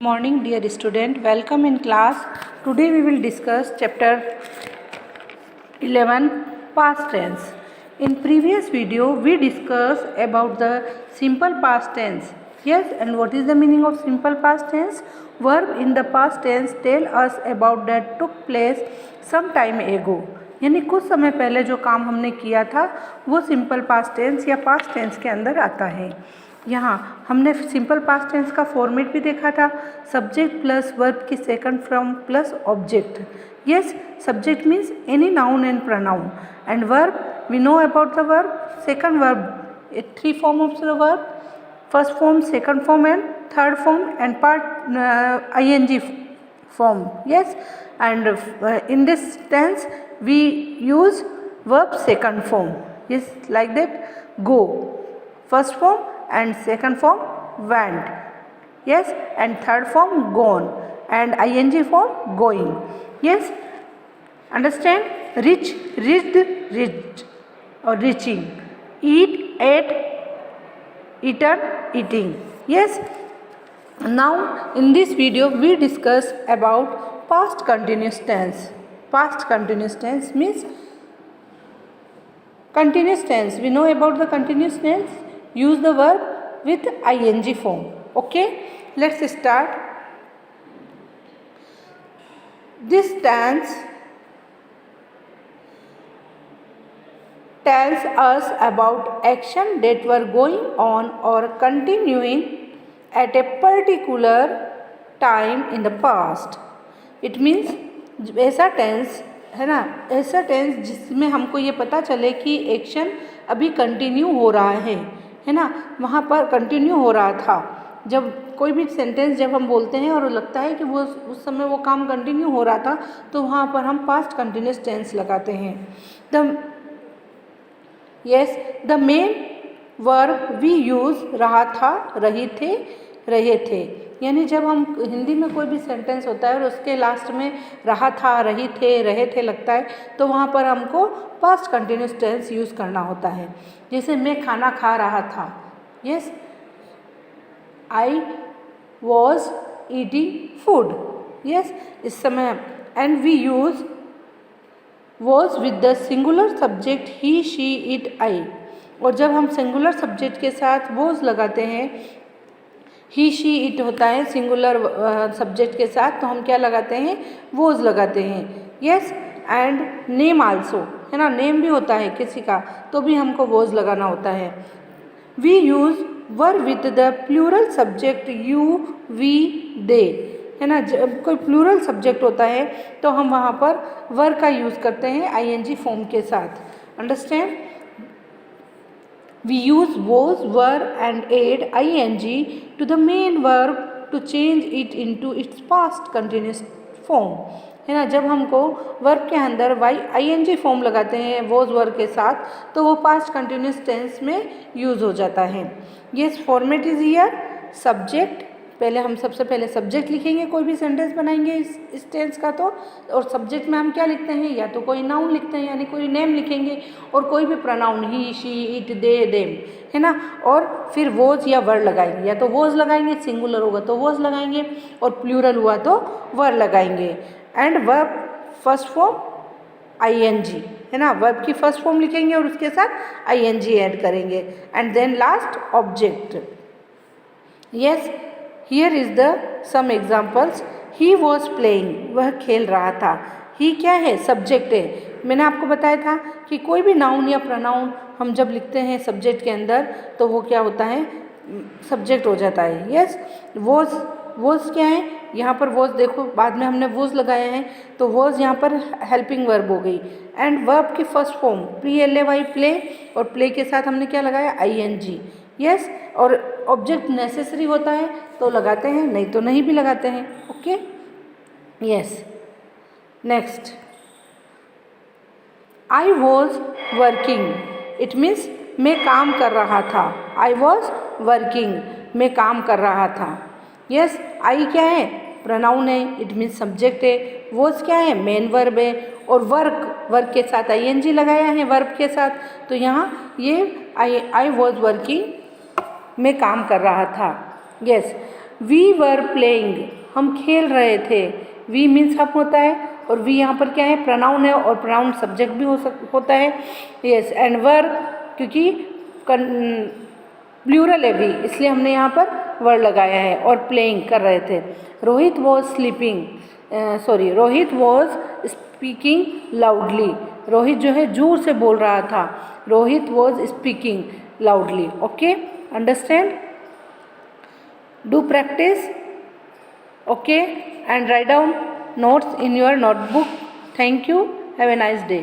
Morning dear student, welcome in class. Today we will discuss chapter 11 past tense. In previous video we discussed about the simple past tense. Yes, and what is the meaning of simple past tense? Verb in the past tense tell us about that took place some time ago. यानी कुछ समय पहले जो काम हमने किया था वो सिंपल पास्ट टेंस या पास्ट टेंस के अंदर आता है। यहाँ हमने सिंपल पास्ट टेंस का फॉर्मेट भी देखा था, सब्जेक्ट प्लस वर्ब की second form plus object. Yes, subject means any noun and pronoun and verb we know about the verb, second verb three form of the verb, first form, second form and third form and part ing form. Yes, and in this tense we use verb second form. Yes, like that, go first form and second form went. Yes, and third form gone and ing form going. Yes, understand? Reach, reached, reached or reaching, eat, ate, eaten, eating. Yes, now in this video we discuss about past continuous tense. Past continuous tense means continuous tense. We know about the continuous tense. Use the verb with ing form. Okay, let's start. This tense tells us about action that were going on or continuing at a particular time in the past. It means ऐसा tense है ना, ऐसा tense जिसमें हमको ये पता चले कि एक्शन अभी कंटिन्यू हो रहा है ना, वहाँ पर कंटिन्यू हो रहा था। जब कोई भी सेंटेंस जब हम बोलते हैं और लगता है कि वो उस समय वो काम कंटिन्यू हो रहा था तो वहाँ पर हम पास्ट कंटिन्यूस टेंस लगाते हैं। The main verb we use रहा था, रही थे, रहे थे। यानी जब हम हिंदी में कोई भी सेंटेंस होता है और उसके लास्ट में रहा था, रही थे, रहे थे लगता है तो वहाँ पर हमको पास्ट कंटिन्यूस टेंस यूज़ करना होता है। जैसे मैं खाना खा रहा था, yes, I was eating food, yes, इस समय and we use was with the singular subject he, she, it, I. और जब हम सिंगुलर सब्जेक्ट के साथ वॉज लगाते हैं, ही, शी, इट होता है सिंगुलर सब्जेक्ट के साथ, तो हम क्या लगाते हैं, वोज लगाते हैं। यस, एंड नेम आल्सो है ना, नेम भी होता है किसी का तो भी हमको वोज लगाना होता है। We use were with the plural subject you, we, they है ना। जब कोई प्लूरल सब्जेक्ट होता है तो हम वहाँ पर वर का यूज़ करते हैं ing फॉर्म के साथ। Understand? We use was, were and add ing to the main verb to change it into its past continuous form है ना। जब हमको वर्ब के अंदर ing फॉर्म लगाते हैं was, were के साथ तो वो पास्ट कंटिन्यूस टेंस में यूज़ हो जाता है। Yes, format is here, subject, पहले हम सबसे पहले सब्जेक्ट लिखेंगे, कोई भी सेंटेंस बनाएंगे इस टेंस का तो, और सब्जेक्ट में हम क्या लिखते हैं, या तो कोई नाउन लिखते हैं यानी कोई नेम लिखेंगे और कोई भी pronoun he, she, it, they, them है ना। और फिर वोज या वर लगाएंगे, या तो वोज लगाएंगे, सिंगुलर होगा तो वोज लगाएंगे और प्लूरल हुआ तो वर लगाएंगे। And verb first form ing है ना, वर्ब की फर्स्ट फॉर्म लिखेंगे और उसके साथ ing ऐड करेंगे and then last object. Yes, here is the some examples. He was playing, वह खेल रहा था। ही क्या है, सब्जेक्ट है। मैंने आपको बताया था कि कोई भी नाउन या प्रोनाउन हम जब लिखते हैं सब्जेक्ट के अंदर तो वो क्या होता है, सब्जेक्ट हो जाता है। यस, वॉज, वॉज क्या है, यहाँ पर वॉज देखो बाद में हमने वॉज लगाया है तो वॉज यहाँ पर हेल्पिंग वर्ब हो गई। एंड वर्ब की फर्स्ट फॉर्म PLAY, प्ले, और प्ले के साथ हमने क्या लगाया, ing। यस, और ऑब्जेक्ट नेसेसरी होता है तो लगाते हैं, नहीं तो नहीं भी लगाते हैं। Okay, yes, next, I was working, it means मैं काम कर रहा था। आई वॉज वर्किंग, मैं काम कर रहा था। यस, आई क्या है, प्रोनाउन है, इट मीन्स सब्जेक्ट है। वॉज क्या है, मेन वर्ब है, और वर्क, वर्क के साथ ing लगाया है वर्ब के साथ, तो यहाँ ये आई वॉज वर्किंग, मैं काम कर रहा था। यस, वी वर प्लेइंग, हम खेल रहे थे। वी मीन्स हम होता है और वी यहाँ पर क्या है, प्रोनाउन है और प्रोनाउन सब्जेक्ट भी होता है। यस, एंड वर क्योंकि प्लूरल है वी, इसलिए हमने यहाँ पर वर लगाया है। और प्लेइंग कर रहे थे। Rohit was sleeping, Rohit was speaking loudly, Rohit जो है जोर से बोल रहा था। Rohit was speaking loudly. Okay, understand? Do practice, okay, and write down notes in your notebook. Thank you. Have a nice day.